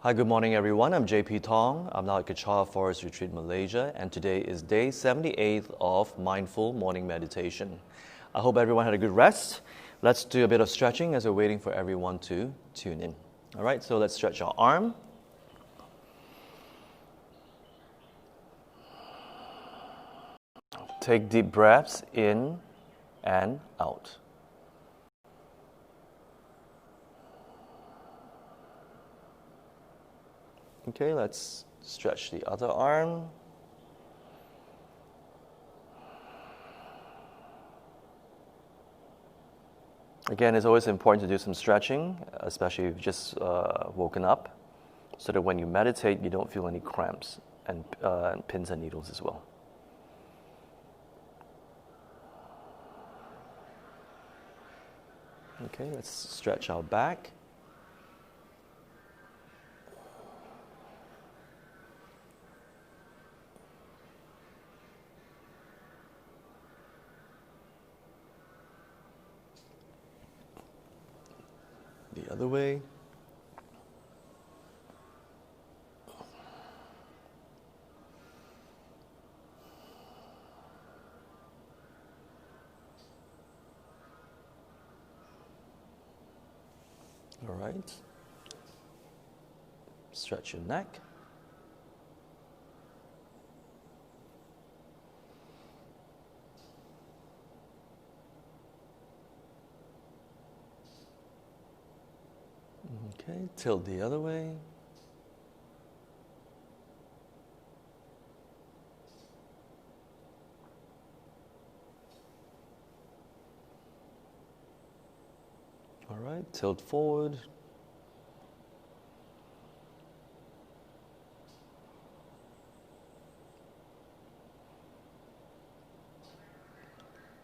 Hi, good morning everyone. I'm JP Thong. I'm now at Kechara Forest Retreat, Malaysia, and today is day 78 of Mindful Morning Meditation. I hope everyone had a good rest. Let's do a bit of stretching as we're waiting for everyone to tune in. All right, so let's stretch our arm. Take deep breaths in and out. Okay, let's stretch the other arm. Again, it's always important to do some stretching, especially if you've just woken up, so that when you meditate, you don't feel any cramps and pins and needles as well. Okay, let's stretch our back. The other way. All right. Stretch your neck. Okay, tilt the other way. All right, tilt forward.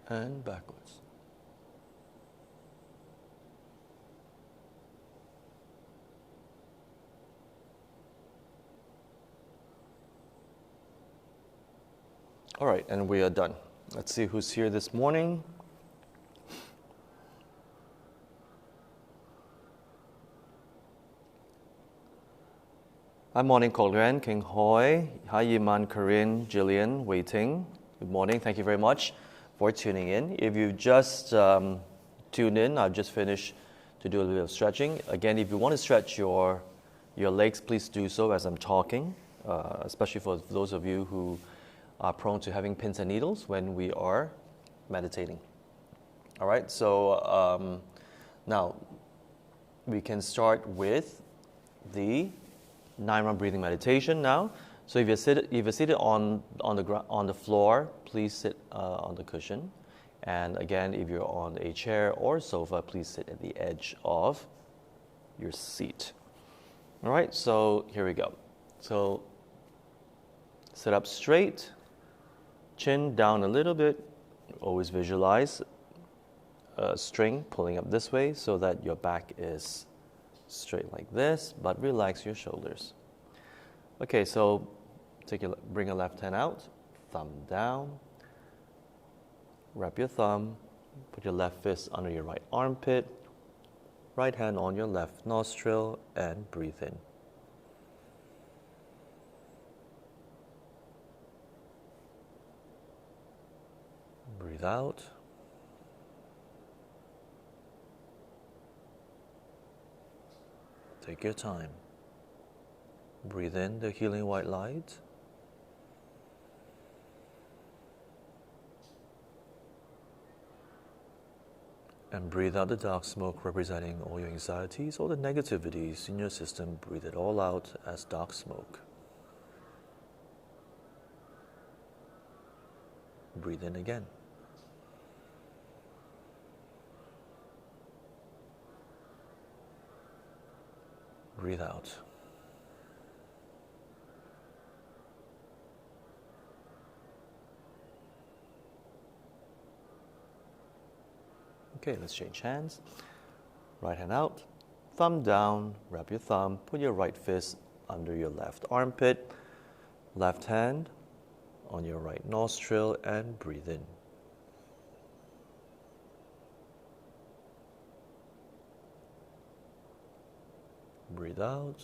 And backwards. All right, and we are done. Let's see who's here this morning. Hi, morning, Colgan, King Hoi. Hi, Yiman, Corinne, Jillian, waiting. Good morning. Thank you very much for tuning in. If you just tuned in, I've just finished to do a little bit of stretching. Again, if you want to stretch your legs, please do so as I'm talking, especially for those of you who are prone to having pins and needles when we are meditating. All right, so now we can start with the 9-round breathing meditation now. So if you're seated on the floor, please sit on the cushion. And again, if you're on a chair or sofa, please sit at the edge of your seat. All right, so here we go. So sit up straight, chin down a little bit. Always visualize a string pulling up this way so that your back is straight like this, but relax your shoulders. Okay, so bring your left hand out, thumb down, wrap your thumb, put your left fist under your right armpit, right hand on your left nostril, and breathe in. Breathe out. Take your time. Breathe in the healing white light. And breathe out the dark smoke representing all your anxieties, all the negativities in your system. Breathe it all out as dark smoke. Breathe in again. Breathe out. Okay, let's change hands. Right hand out, thumb down, wrap your thumb, put your right fist under your left armpit, left hand on your right nostril, and breathe in. Breathe out.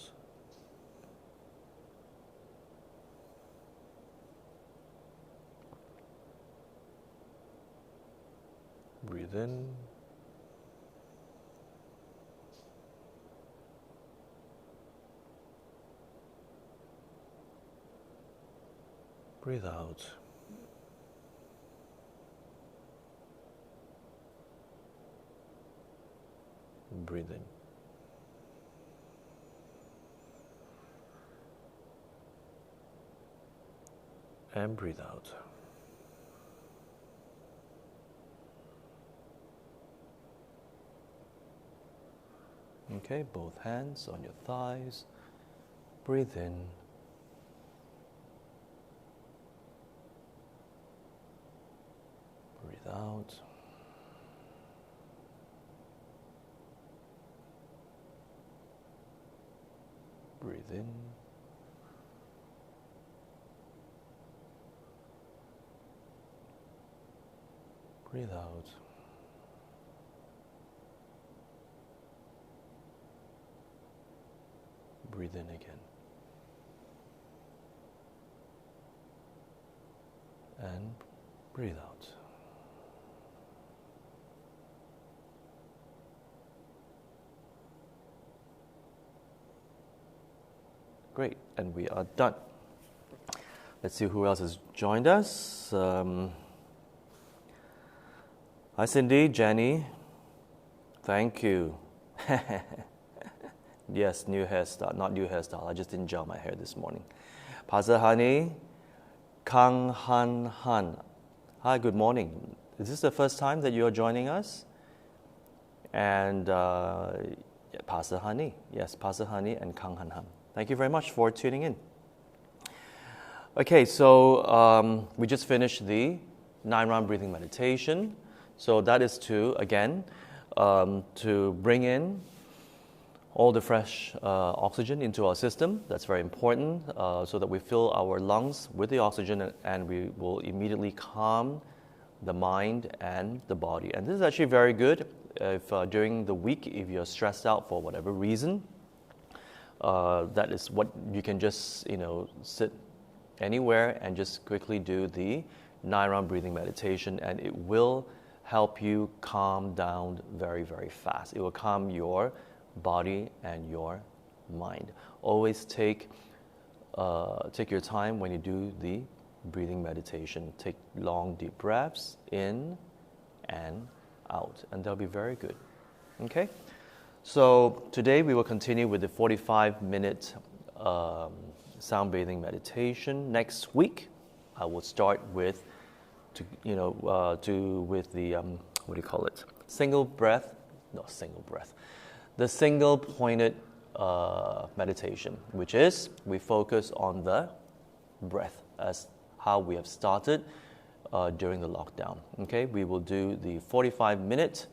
Breathe in. Breathe out. Breathe in. And breathe out. Okay, both hands on your thighs. Breathe in. Breathe out. Breathe in. Breathe out. Breathe in again. And breathe out. Great, and we are done. Let's see who else has joined us. Hi Cindy, Jenny. Thank you. Yes, new hairstyle, not new hairstyle. I just didn't gel my hair this morning. Pasahani, Kang Han Han. Hi, good morning. Is this the first time that you are joining us? And Pasahani, yes, Pasahani and Kang Han Han. Thank you very much for tuning in. Okay, so we just finished the 9-round breathing meditation. So that is to, again, to bring in all the fresh oxygen into our system. That's very important, so that we fill our lungs with the oxygen and we will immediately calm the mind and the body. And this is actually very good if during the week, if you're stressed out for whatever reason. That is what you can just, sit anywhere and just quickly do the 9-round breathing meditation, and it will help you calm down very, very fast. It will calm your body and your mind. Always take your time when you do the breathing meditation. Take long, deep breaths in and out, and they'll be very good. Okay? So today we will continue with the 45-minute sound bathing meditation. Next week, I will start with the single breath. The single pointed meditation, which is we focus on the breath as how we have started during the lockdown. Okay, we will do the 45-minute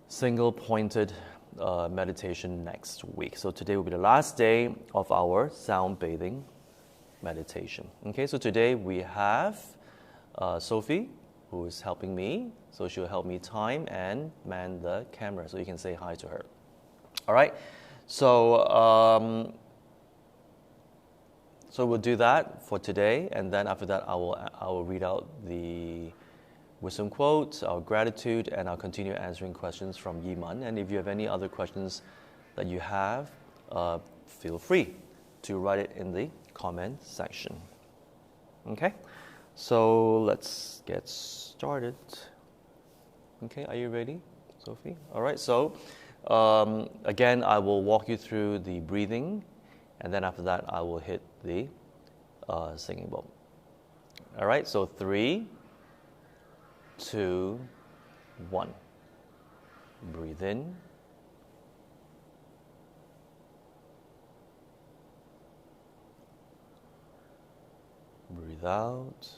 single pointed meditation next week. So today will be the last day of our sound bathing meditation. Okay, so today we have Sophie, who is helping me. So she'll help me time and man the camera, so you can say hi to her. All right, so we'll do that for today, and then after that I will read out the wisdom quote, our gratitude, and I'll continue answering questions from Yiman. And if you have any other questions that you have, feel free to write it in the comment section. Okay, so let's get started. Okay, are you ready, Sophie? All right, so again, I will walk you through the breathing, and then after that, I will hit the singing bowl. All right, so 3, 2, 1. Breathe in. Breathe out.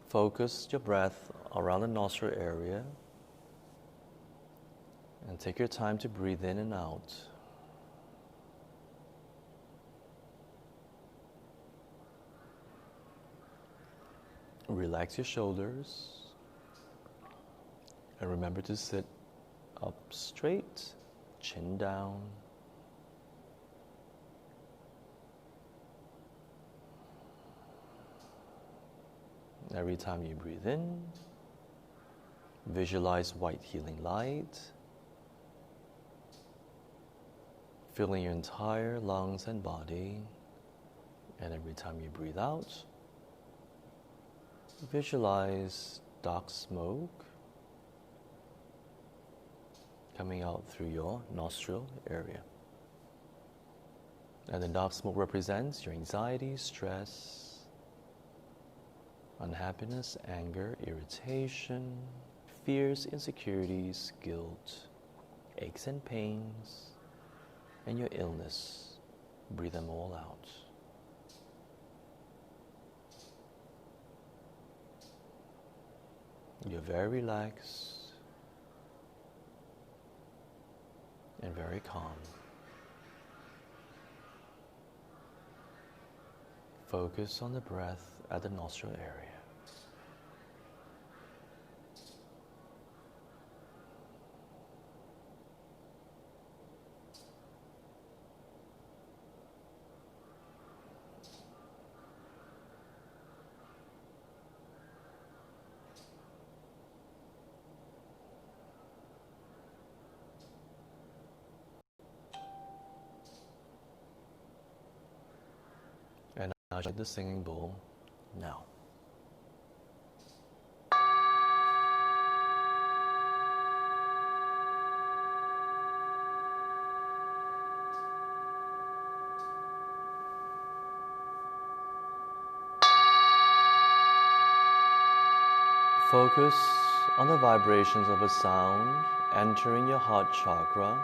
Focus your breath around the nostril area and take your time to breathe in and out. Relax your shoulders and remember to sit up straight, chin down. Every time you breathe in, visualize white healing light filling your entire lungs and body. And every time you breathe out, visualize dark smoke coming out through your nostril area. And the dark smoke represents your anxiety, stress, unhappiness, anger, irritation, fears, insecurities, guilt, aches and pains, and your illness. Breathe them all out. You're very relaxed and very calm. Focus on the breath at the nostril area. And now strike the singing bowl now. Focus on the vibrations of a sound entering your heart chakra.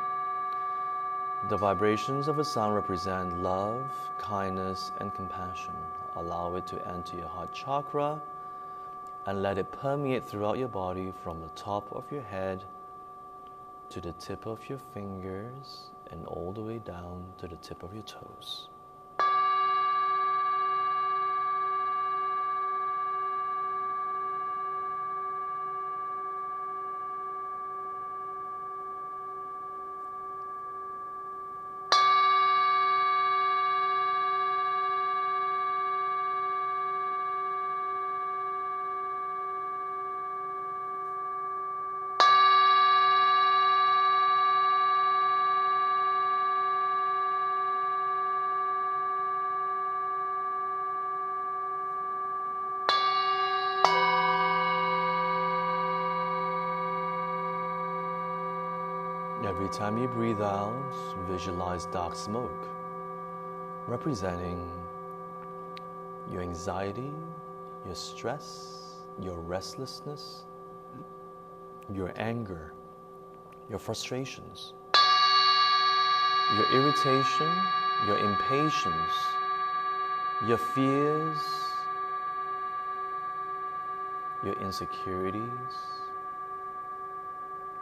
The vibrations of a sound represent love, kindness, and compassion. Allow it to enter your heart chakra and let it permeate throughout your body from the top of your head to the tip of your fingers and all the way down to the tip of your toes. Every time you breathe out, visualize dark smoke, representing your anxiety, your stress, your restlessness, your anger, your frustrations, your irritation, your impatience, your fears, your insecurities,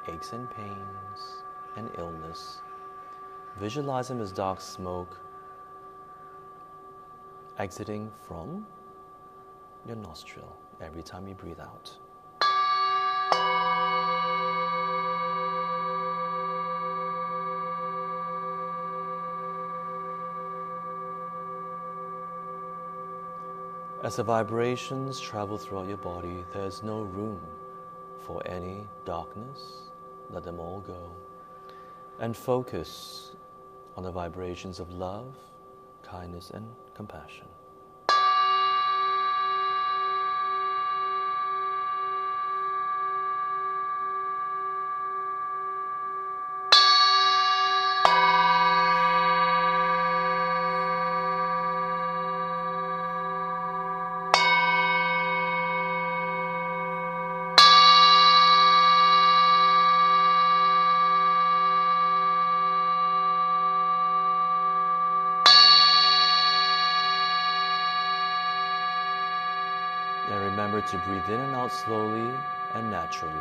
aches and pains, and illness. Visualize them as dark smoke exiting from your nostril every time you breathe out. As the vibrations travel throughout your body, there is no room for any darkness. Let them all go. And focus on the vibrations of love, kindness, and compassion. And remember to breathe in and out slowly and naturally.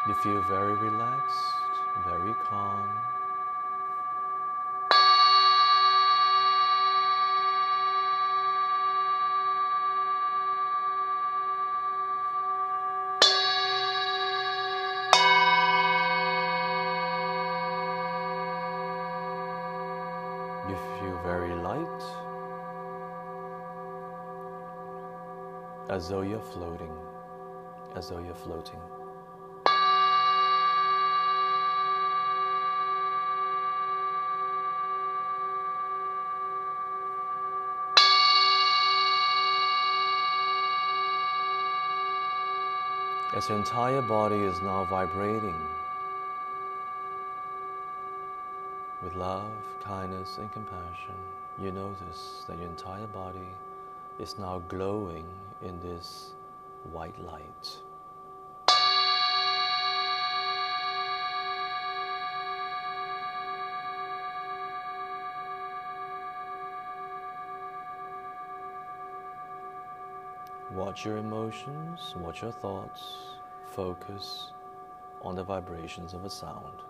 You feel very relaxed, very calm. feel very light, as though you're floating, as though you're floating. As your entire body is now vibrating with love, kindness, and compassion, you notice that your entire body is now glowing in this white light. Watch your emotions, watch your thoughts, focus on the vibrations of a sound.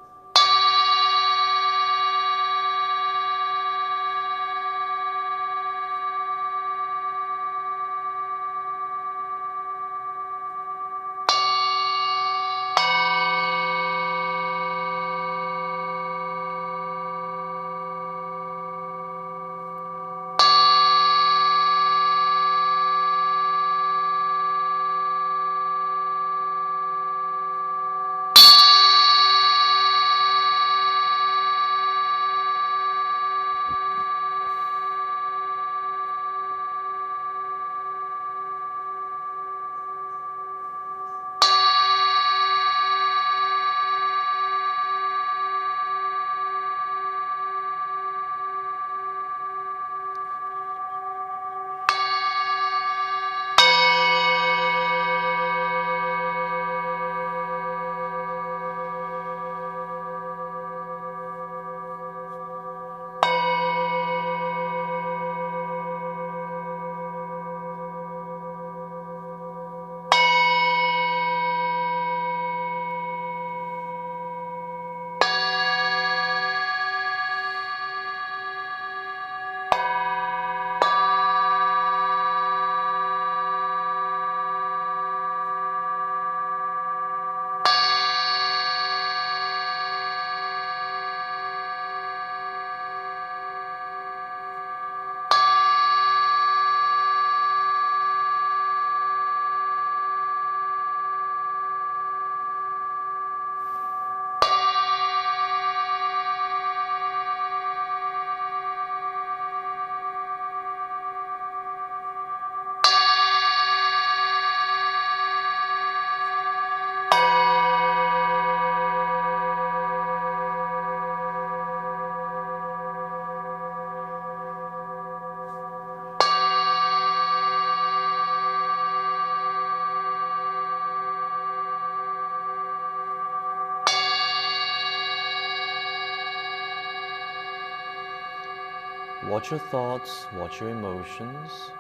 Watch your thoughts, watch your emotions.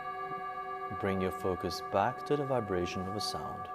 Bring your focus back to the vibration of a sound.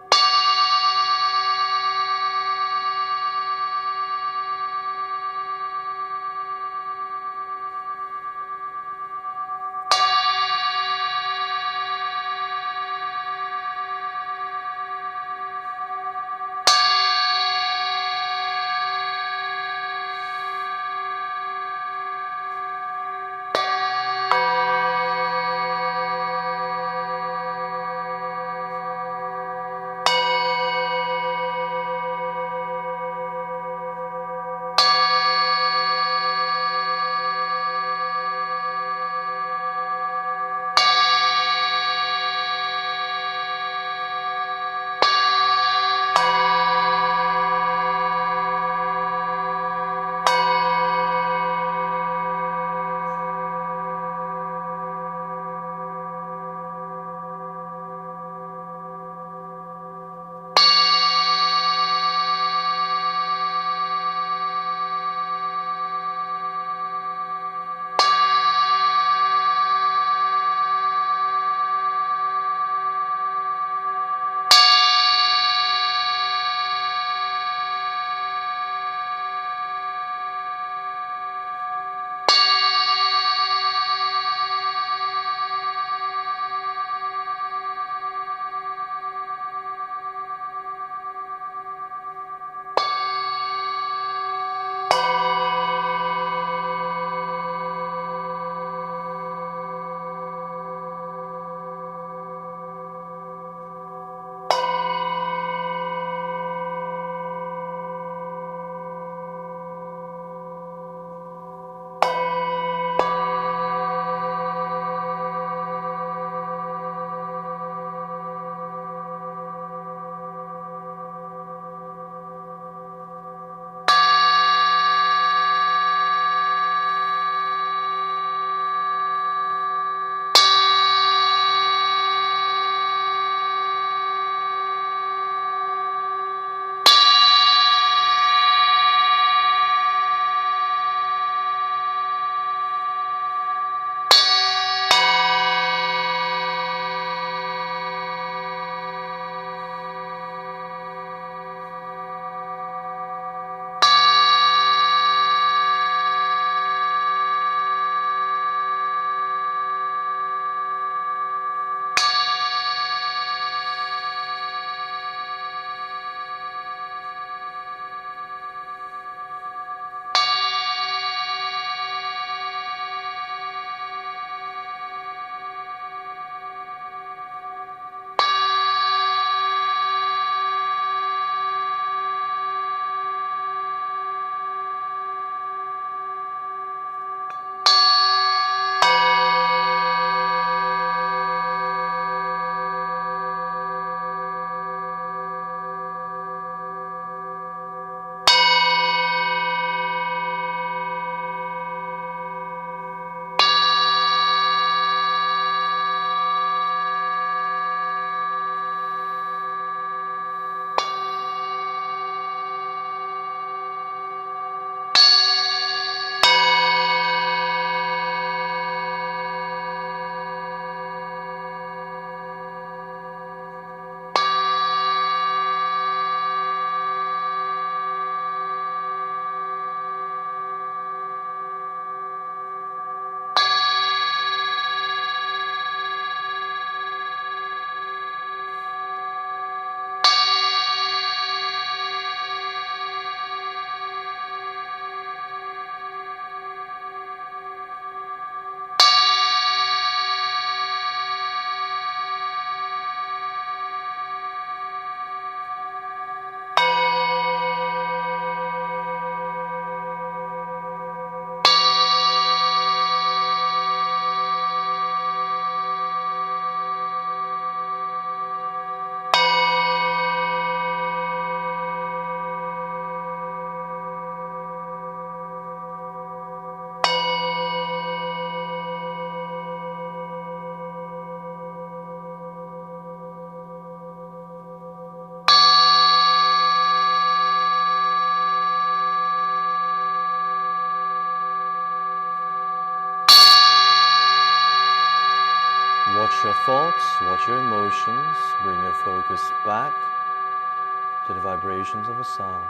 your thoughts, watch your emotions, bring your focus back to the vibrations of a sound.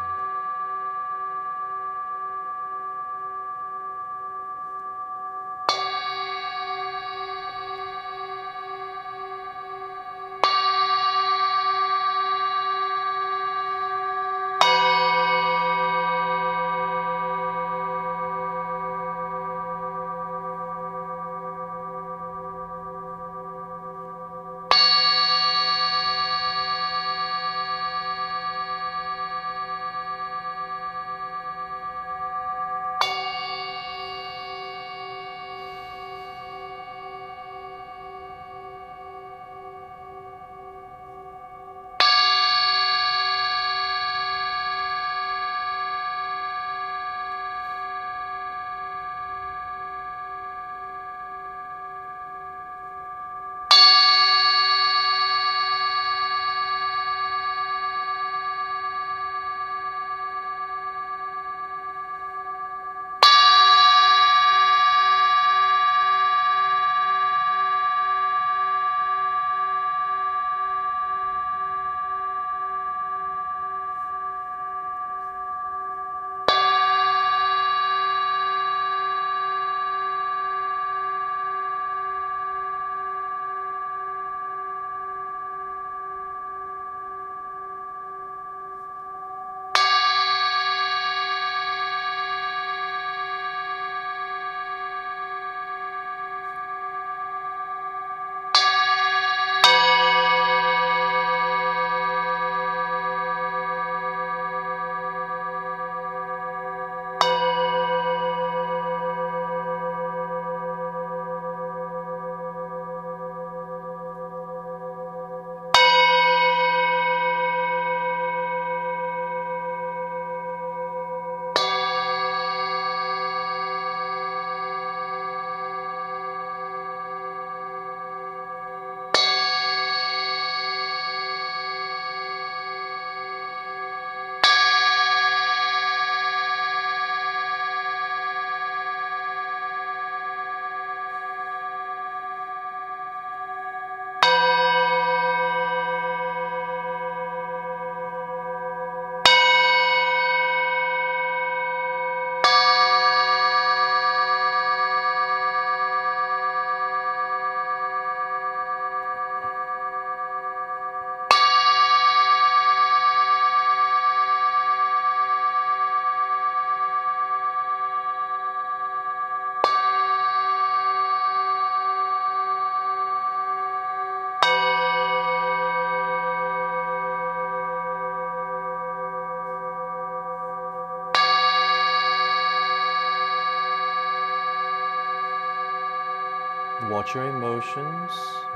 Watch your emotions,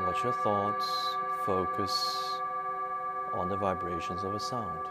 watch your thoughts, focus on the vibrations of a sound.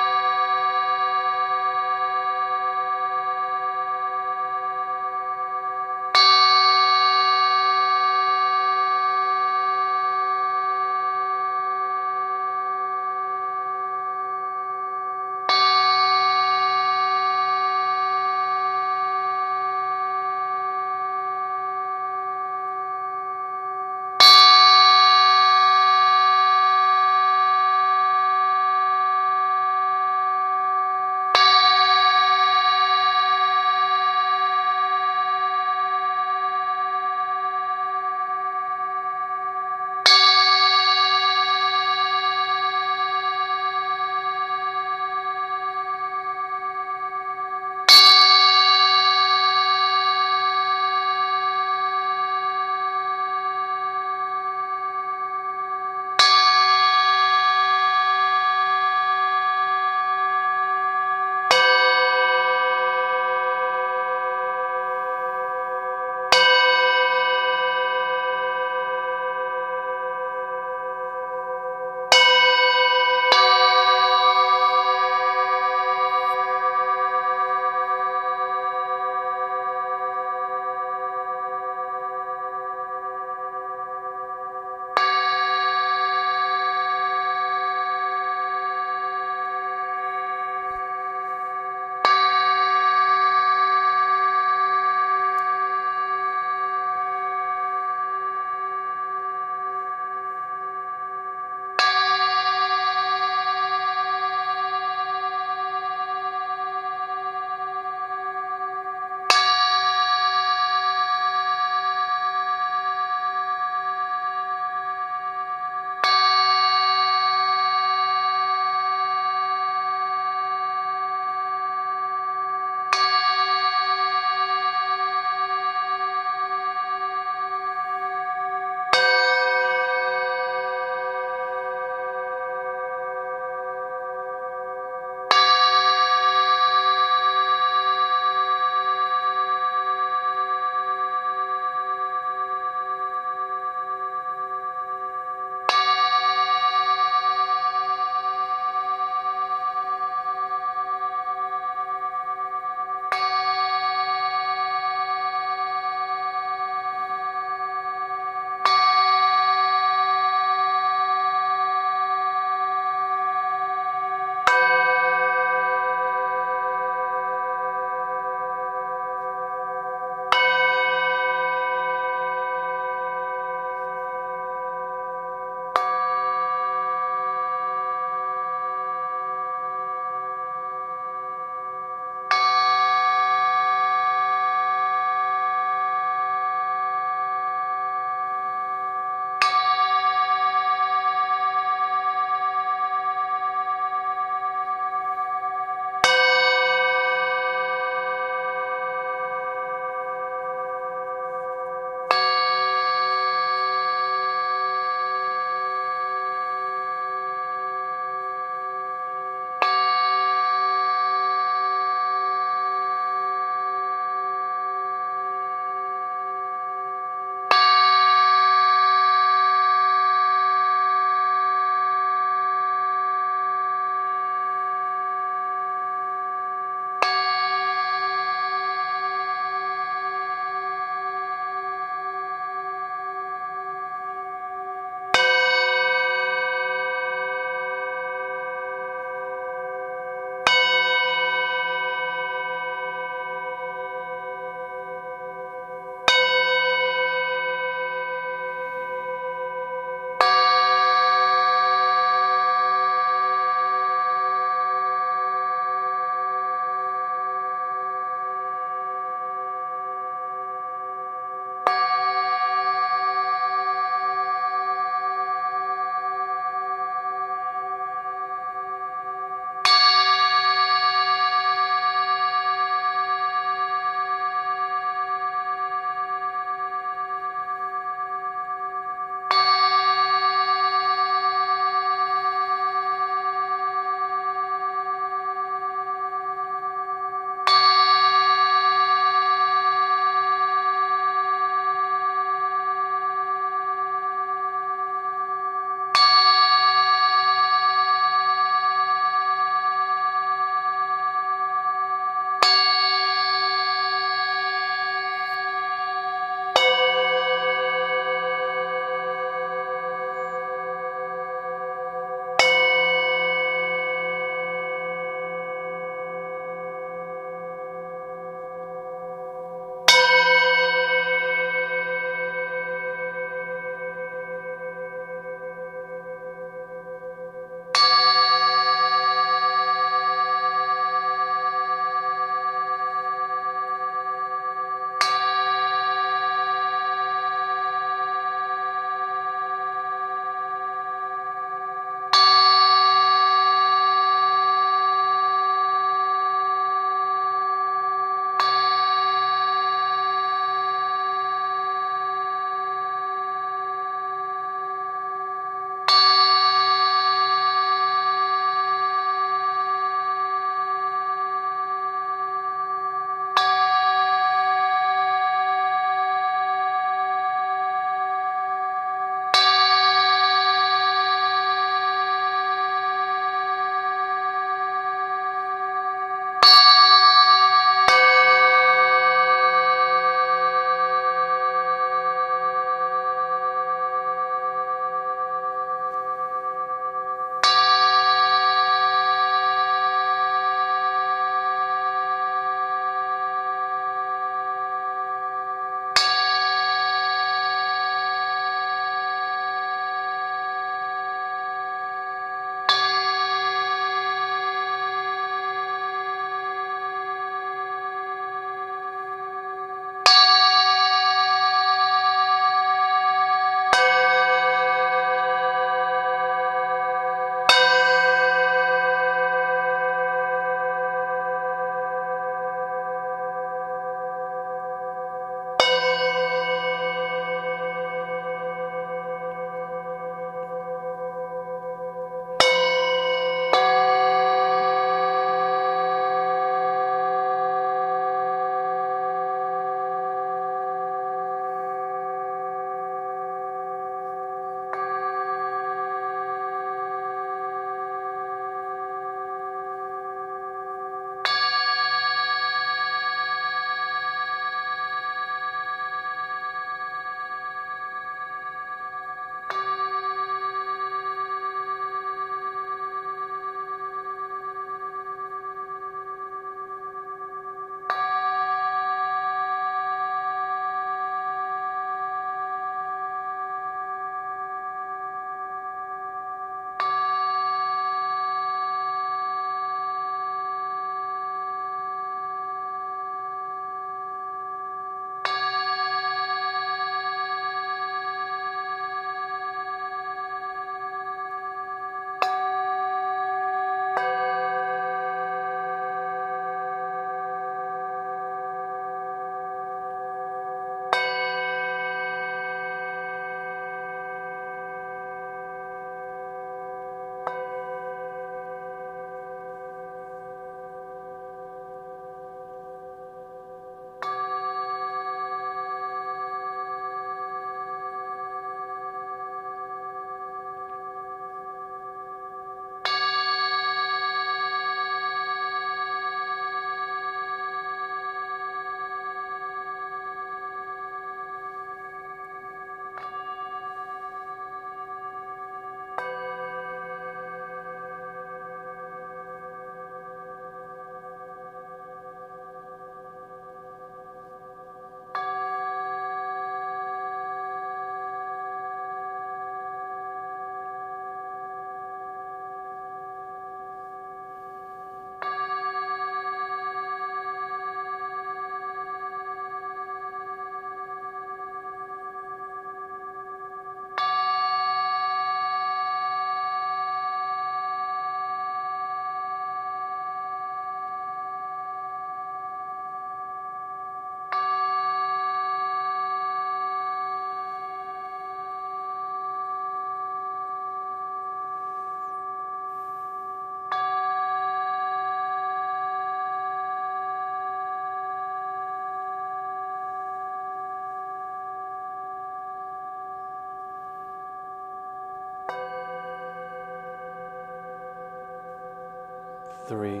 3,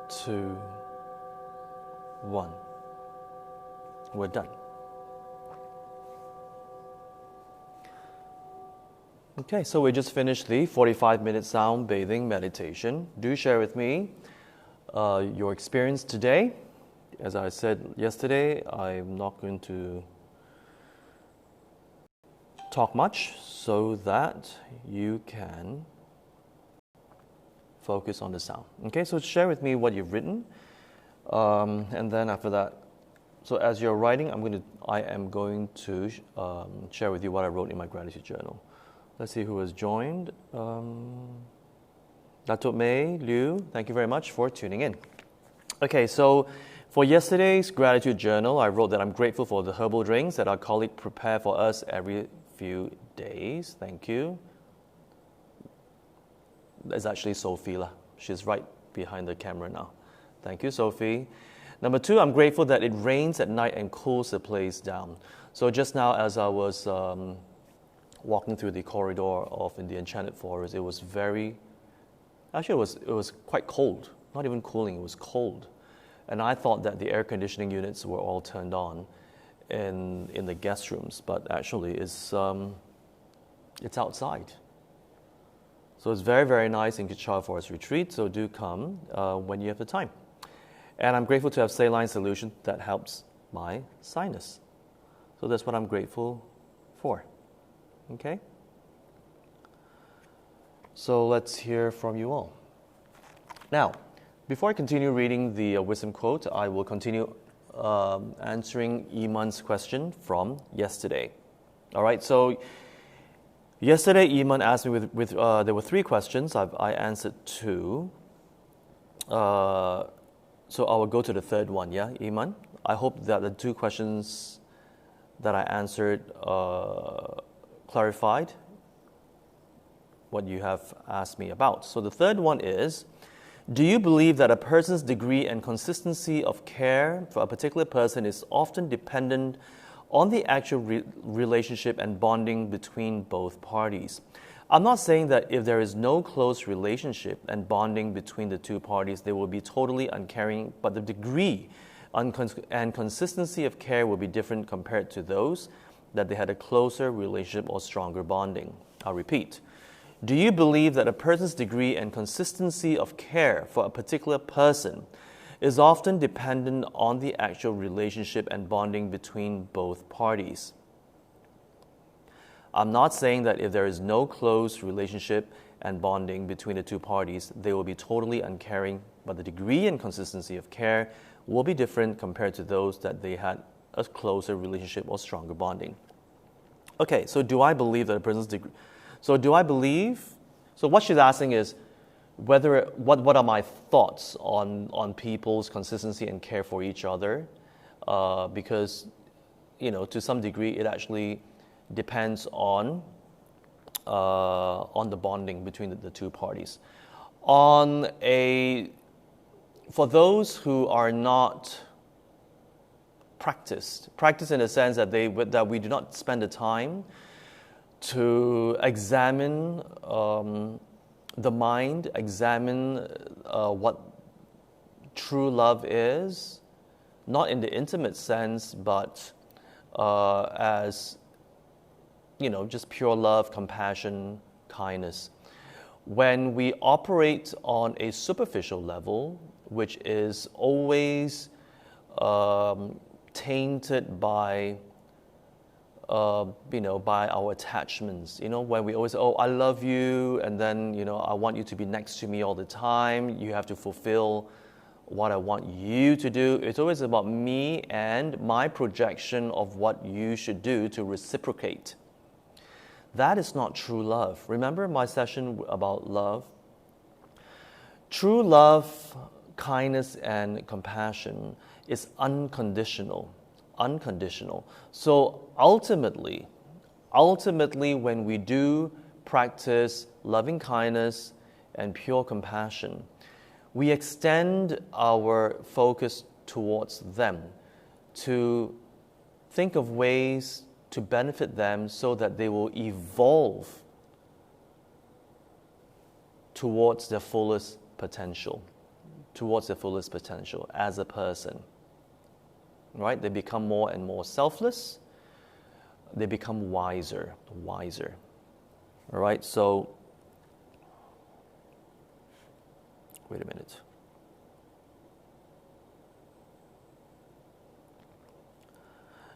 2, 1. We're done. Okay, so we just finished the 45-minute sound bathing meditation. Do share with me your experience today. As I said yesterday, I'm not going to talk much so that you can focus on the sound. Okay, so share with me what you've written, and then after that, so as you're writing, I am going to share with you what I wrote in my gratitude journal. Let's see who has joined. Dato' Mei Liu, thank you very much for tuning in. Okay, so for yesterday's gratitude journal, I wrote that I'm grateful for the herbal drinks that our colleague prepare for us every few days. Thank you. That's actually Sophie. She's right behind the camera now. Thank you, Sophie. Number 2, I'm grateful that it rains at night and cools the place down. So just now as I was walking through the corridor of the Enchanted Forest, it was quite cold. Not even cooling, it was cold. And I thought that the air conditioning units were all turned on in the guest rooms, but actually it's outside. So it's very, very nice in Kechara Forest Retreat, so do come when you have the time. And I'm grateful to have saline solution that helps my sinus. So that's what I'm grateful for. Okay? So let's hear from you all. Now, before I continue reading the wisdom quote, I will continue answering Iman's question from yesterday. All right, so yesterday Iman asked me there were 3 questions. I answered 2. So I will go to the third one, yeah, Iman? I hope that the 2 questions that I answered clarified what you have asked me about. So the third one is, do you believe that a person's degree and consistency of care for a particular person is often dependent on the actual relationship and bonding between both parties? I'm not saying that if there is no close relationship and bonding between the 2 parties, they will be totally uncaring, but the degree and consistency of care will be different compared to those that they had a closer relationship or stronger bonding. I'll repeat. Do you believe that a person's degree and consistency of care for a particular person is often dependent on the actual relationship and bonding between both parties? I'm not saying that if there is no close relationship and bonding between the 2 parties, they will be totally uncaring, but the degree and consistency of care will be different compared to those that they had a closer relationship or stronger bonding. Okay, so do I believe that a person's degree... So what she's asking is what are my thoughts on people's consistency and care for each other? Because, to some degree, it actually depends on the bonding between the 2 parties. For those who are not practice in the sense that we do not spend the time to examine the mind, examine what true love is, not in the intimate sense, but as just pure love, compassion, kindness. When we operate on a superficial level, which is always tainted by our attachments. When we always, I love you, and then, I want you to be next to me all the time. You have to fulfill what I want you to do. It's always about me and my projection of what you should do to reciprocate. That is not true love. Remember my session about love? True love, kindness, and compassion is unconditional. So ultimately, when we do practice loving kindness and pure compassion, we extend our focus towards them to think of ways to benefit them so that they will evolve towards their fullest potential, as a person. Right? They become more and more selfless. They become wiser. All right? So, wait a minute.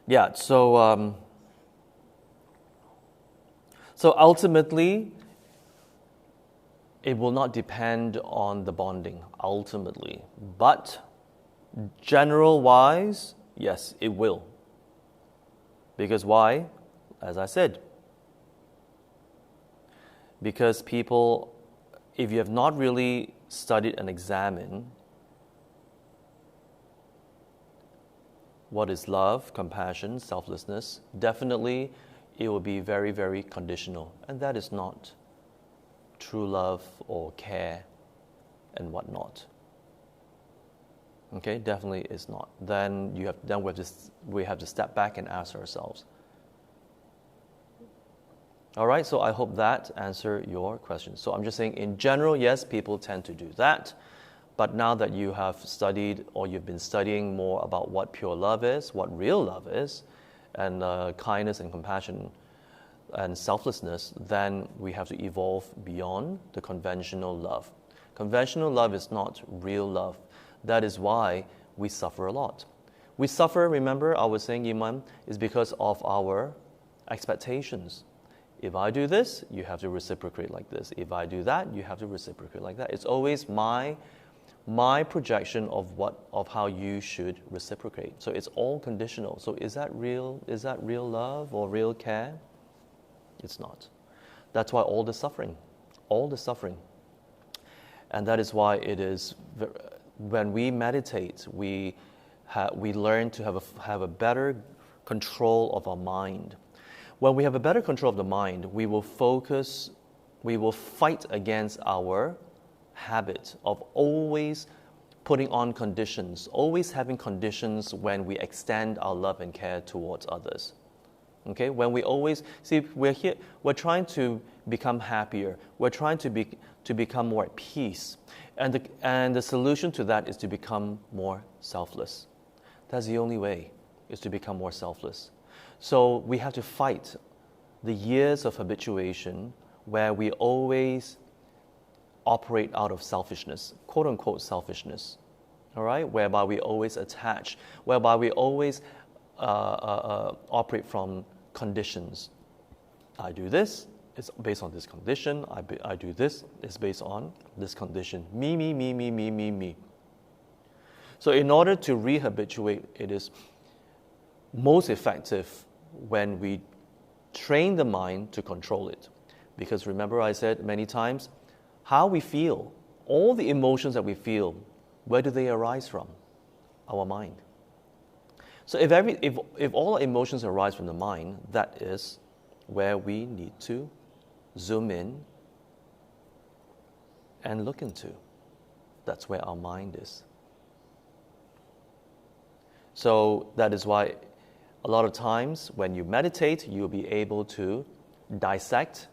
Yeah, so ultimately, it will not depend on the bonding, ultimately. But general-wise, yes, it will. Because why? As I said, because people, if you have not really studied and examined what is love, compassion, selflessness, definitely it will be very, very conditional. And that is not true love or care and whatnot. Okay, definitely is not. Then we have to step back and ask ourselves. All right, so I hope that answered your question. So I'm just saying, in general, yes, people tend to do that. But now that you have studied or you've been studying more about what pure love is, what real love is, and kindness and compassion and selflessness, then we have to evolve beyond the conventional love. Conventional love is not real love. That is why we suffer a lot. We suffer, remember, I was saying, Iman, is because of our expectations. If I do this, you have to reciprocate like this. If I do that, you have to reciprocate like that. It's always my projection of how you should reciprocate. So it's all conditional. So is that real love or real care? It's not. That's why all the suffering. And that is why it is, when we meditate, we learn to have a better control of our mind. When we have a better control of the mind, we will fight against our habit of always putting on conditions, always having conditions when we extend our love and care towards others. Okay, when we always see, we're trying to become happier. We're trying to become more at peace, and the solution to that is to become more selfless. That's the only way, is to become more selfless. So we have to fight the years of habituation where we always operate out of selfishness, quote unquote selfishness. All right, whereby we always attach, whereby we always operate from conditions. I do this, it's based on this condition. I do this, it's based on this condition. Me. So in order to rehabituate, it is most effective when we train the mind to control it. Because remember, I said many times, how we feel, all the emotions that we feel, where do they arise from? Our mind. So if all emotions arise from the mind, that is where we need to zoom in and look into. That's where our mind is. So that is why a lot of times when you meditate, you'll be able to dissect,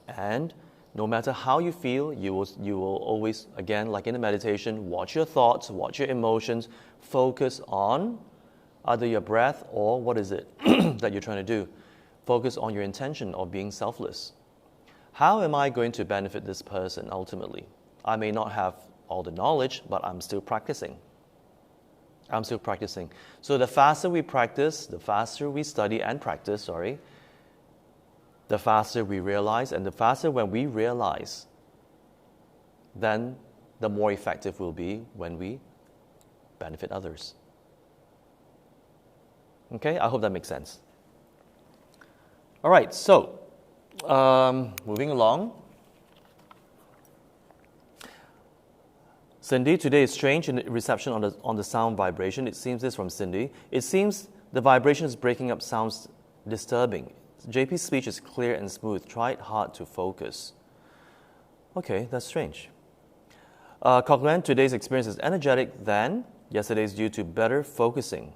and no matter how you feel, you will always, again, like in the meditation, watch your thoughts, watch your emotions, focus on either your breath or what is it that you're trying to do. Focus on your intention of being selfless. How am I going to benefit this person ultimately? I may not have all the knowledge, but I'm still practicing. So the faster we practice, the faster we study and practice, the faster we realize, and the faster when we realize, then the more effective we'll be when we benefit others. Okay, I hope that makes sense. All right, so moving along. Cindy, today is strange in the reception on the sound vibration. It seems this from Cindy. It seems the vibration is breaking up, sounds disturbing. JP's speech is clear and smooth. Tried hard to focus. Okay, that's strange. Cochran, today's experience is energetic than yesterday's due to better focusing.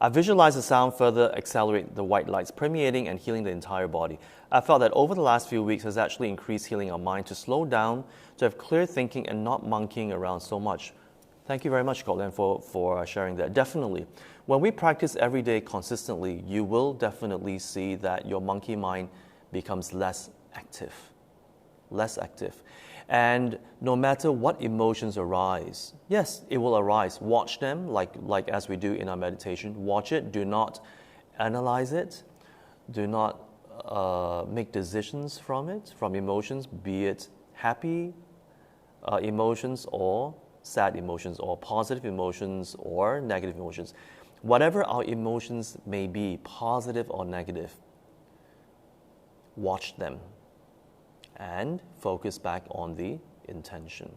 I visualized the sound further accelerate the white lights, permeating and healing the entire body. I felt that over the last few weeks has actually increased healing our mind to slow down, to have clear thinking and not monkeying around so much. Thank you very much, Colin, for sharing that. Definitely. When we practice every day consistently, you will definitely see that your monkey mind becomes less active. Less active. And no matter what emotions arise, yes, it will arise. Watch them, like as we do in our meditation. Watch it. Do not analyze it. Do not make decisions from it, from emotions, be it happy emotions or sad emotions or positive emotions or negative emotions. Whatever our emotions may be, positive or negative, watch them and focus back on the intention.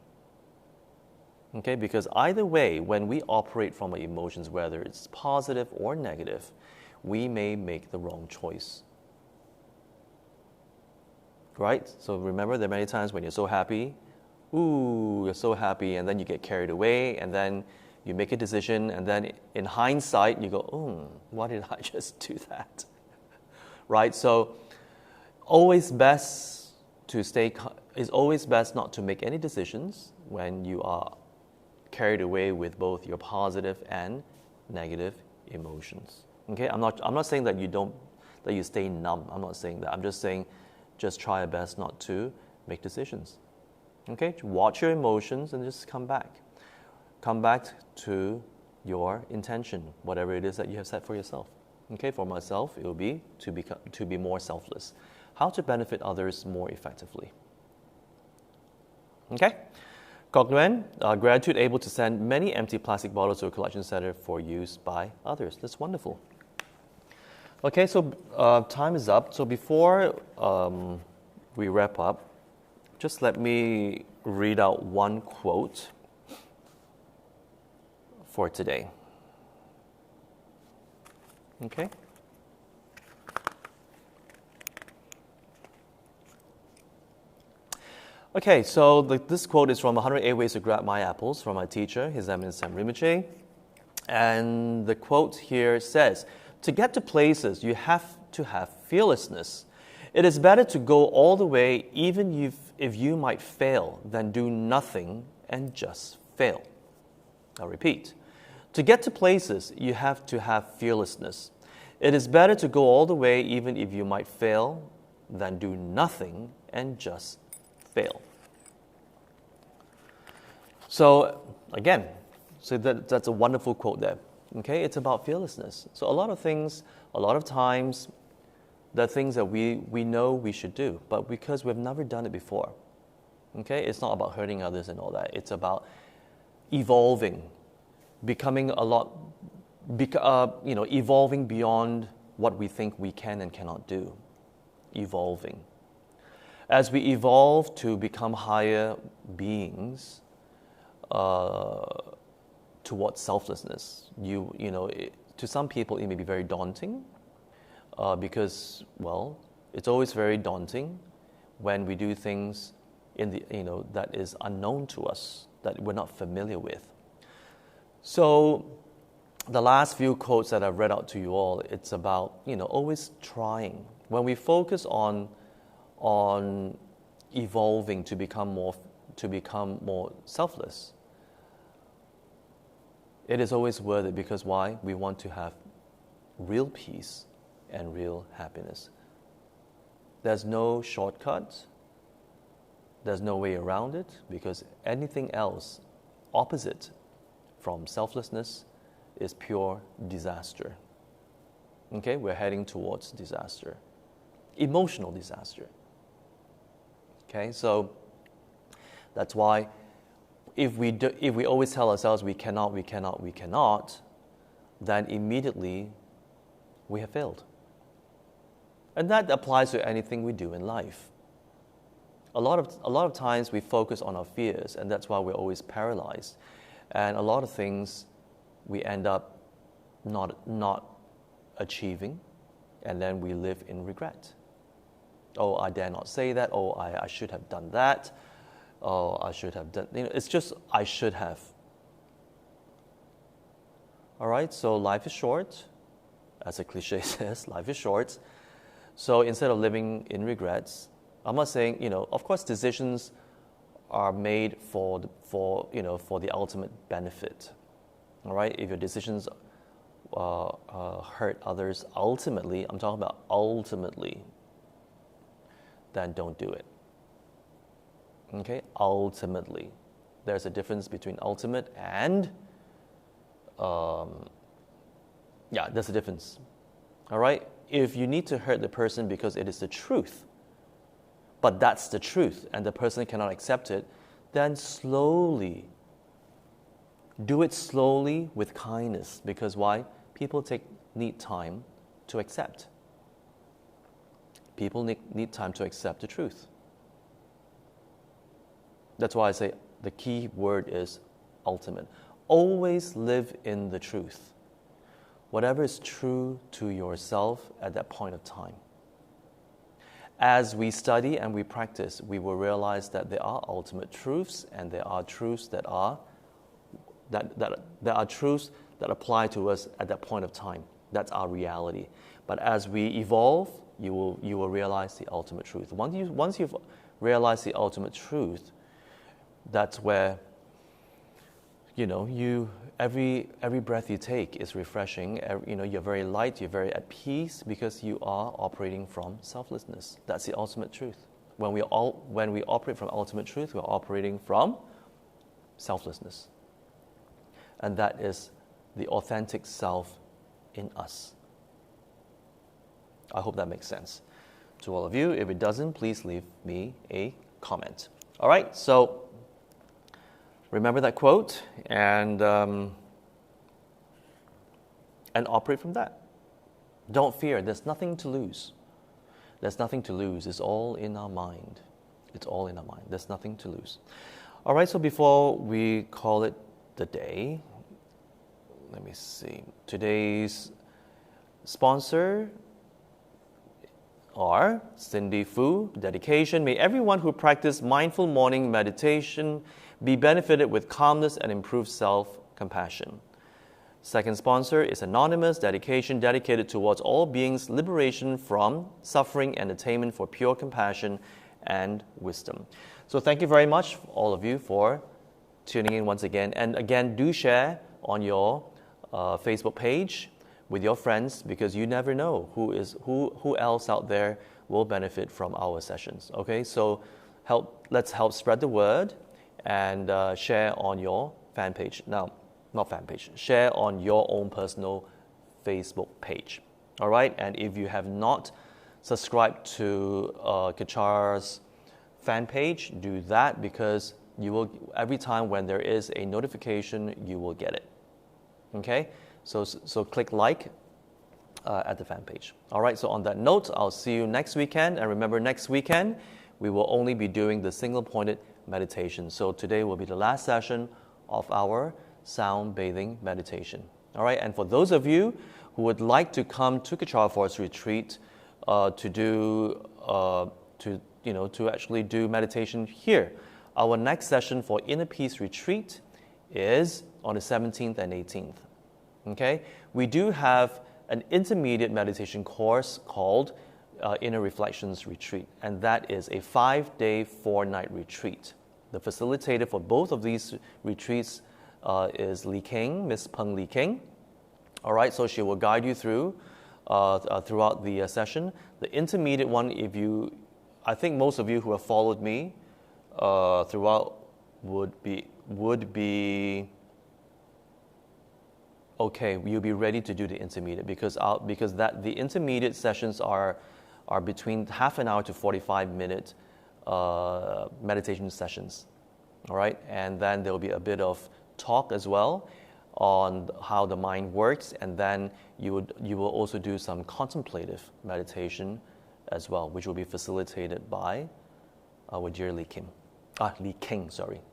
Okay, because either way, when we operate from our emotions, whether it's positive or negative, we may make the wrong choice. Right? So remember, there are many times when you're so happy, you're so happy, and then you get carried away, and then you make a decision, and then in hindsight, you go, why did I just do that? Right? So always best it's always best not to make any decisions when you are carried away with both your positive and negative emotions. Okay, I'm not saying that you stay numb. I'm not saying that. I'm just saying, just try your best not to make decisions. Okay, watch your emotions and just come back. Come back to your intention, whatever it is that you have set for yourself. Okay, for myself, it will be to be more selfless. How to benefit others more effectively. Okay? Kok Nguyen, gratitude able to send many empty plastic bottles to a collection center for use by others. That's wonderful. Okay, so time is up. So before we wrap up, just let me read out one quote for today. Okay? Okay, so this quote is from 108 Ways to Grab My Apples from my teacher, His Eminence Sam Rinpoche. And the quote here says, to get to places, you have to have fearlessness. It is better to go all the way, even if you might fail, than do nothing and just fail. I'll repeat. To get to places, you have to have fearlessness. It is better to go all the way, even if you might fail, than do nothing and just fail. So again, that's a wonderful quote there. Okay, it's about fearlessness. So a lot of times, there are things that we know we should do, but because we've never done it before. Okay, it's not about hurting others and all that. It's about evolving, becoming evolving beyond what we think we can and cannot do. Evolving. As we evolve to become higher beings towards selflessness, to some people it may be very daunting because, well, it's always very daunting when we do things that is unknown to us, that we're not familiar with. So the last few quotes that I've read out to you all, it's about always trying. When we focus on evolving to become more selfless, it is always worth it because why? We want to have real peace and real happiness. There's no shortcut. There's no way around it because anything else opposite from selflessness is pure disaster. Okay, we're heading towards disaster. Emotional disaster. Okay, so that's why if we always tell ourselves we cannot, then immediately we have failed. And that applies to anything we do in life. A lot of times we focus on our fears, and that's why we're always paralyzed. And a lot of things we end up not achieving, and then we live in regret. Oh, I dare not say that. Oh, I should have done that. Oh, I should have done. It's just I should have. All right. So life is short. as the cliche says, life is short. So instead of living in regrets, I'm not saying, of course decisions are made for the ultimate benefit. All right, if your decisions hurt others ultimately, I'm talking about ultimately, then don't do it. Okay, ultimately. There's a difference between ultimate and, there's a difference. All right, if you need to hurt the person because it is the truth, but that's the truth and the person cannot accept it, then slowly, do it slowly with kindness. Because why? People need time to accept. People need time to accept the truth. That's why I say the key word is ultimate. Always live in the truth. Whatever is true to yourself at that point of time. As we study and we practice, we will realize that there are ultimate truths, and there are truths that truths that apply to us at that point of time. That's our reality. But as we evolve, you will realize the ultimate truth. Once you've realized the ultimate truth, that's where every breath you take is refreshing. You're very light, you're very at peace, because you are operating from selflessness. That's the ultimate truth. When we operate from ultimate truth, we're operating from selflessness. And that is the authentic self in us. I hope that makes sense to all of you. If it doesn't, please leave me a comment. All right, so remember that quote and operate from that. Don't fear. There's nothing to lose. There's nothing to lose. It's all in our mind. It's all in our mind. There's nothing to lose. All right, so before we call it the day, let me see. Today's sponsor are Cindy Fu, dedication. May everyone who practice mindful morning meditation be benefited with calmness and improved self-compassion. Second sponsor is Anonymous, dedication dedicated towards all beings' liberation from suffering and attainment for pure compassion and wisdom. So thank you very much, all of you, for tuning in once again. And again, do share on your Facebook page with your friends, because you never know who else out there will benefit from our sessions. Okay, so let's help spread the word and share on your fan page. Now, not fan page, share on your own personal Facebook page. All right, and if you have not subscribed to Kechara's fan page, do that, because you will, every time when there is a notification, you will get it. Okay, so click like at the fan page. All right, so on that note, I'll see you next weekend. And remember, next weekend, we will only be doing the single-pointed meditation. So today will be the last session of our sound bathing meditation. All right, and for those of you who would like to come to Kechara Forest Retreat to actually do meditation here, our next session for Inner Peace Retreat is on the 17th and 18th. Okay, we do have an intermediate meditation course called Inner Reflections Retreat, and that is a 5-day, 4-night retreat. The facilitator for both of these retreats is Li King, Miss Peng Li King. All right, so she will guide you through throughout the session. The intermediate one, I think most of you who have followed me throughout would be okay. You'll be ready to do the intermediate, because the intermediate sessions are between half an hour to 45-minute meditation sessions. All right, and then there will be a bit of talk as well on how the mind works, and then you will also do some contemplative meditation as well, which will be facilitated by our dear Li King.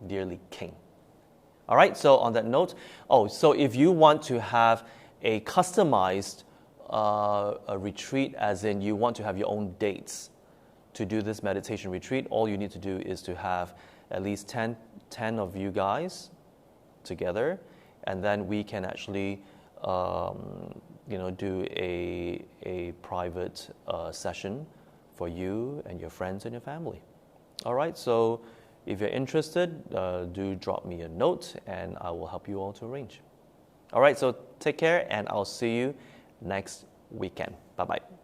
Dear Li King. All right, so on that note, so if you want to have a customized a retreat, as in you want to have your own dates to do this meditation retreat, all you need to do is to have at least 10 of you guys together, and then we can actually do a private session for you and your friends and your family. All right, so if you're interested, do drop me a note and I will help you all to arrange. All right, so take care and I'll see you next weekend. Bye-bye.